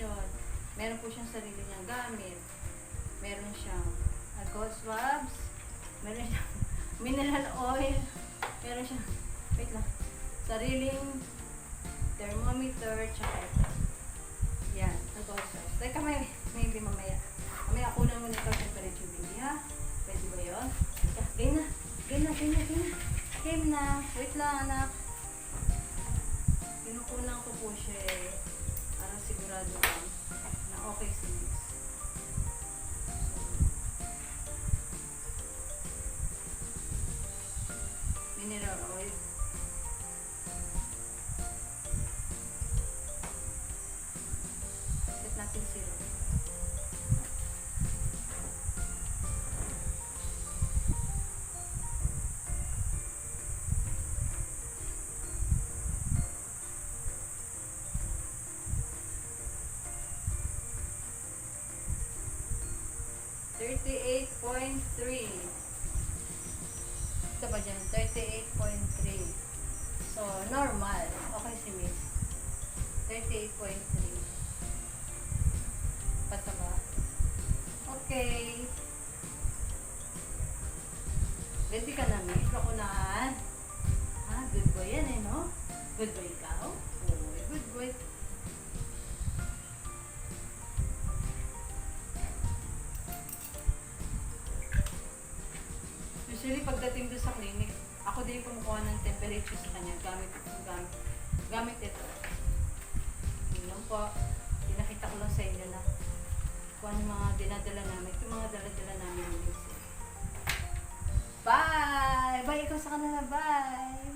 oxygen. Meron po siyang sarili niyang gamit. Meron siyang alcohol swabs. Meron siyang mineral oil. Meron siyang, wait lang, sariling thermometer, tsaka ito. Yan, alcohol swabs. Teka, maybe mamaya. Mamaya kunan mo nito temperature, baby, ha? Pwede ba yun? Teka, game na. Game na. Wait lang, anak. Kinukunan ko po siya para sigurado na okay si Miss. Mineral oil. Set natin zero. .3. Ito ba dyan? 38.3. So, normal. Okay si Miss. 38.3. Basta ba? Okay. Ready ka na, Miss? Bakunahan. Ha? Good boy yan eh, no? Good boy ikaw? Oh, good boy. Usually, pagdating doon sa clinic, ako din kumukuha ng temperature sa kanya gamit ito. Yun po. Pinakita ko lang sa inyo na kung ano mga dinadala namin. Ito mga dala-dala namin. Bye! Bye! Ikaw sa kanila. Bye!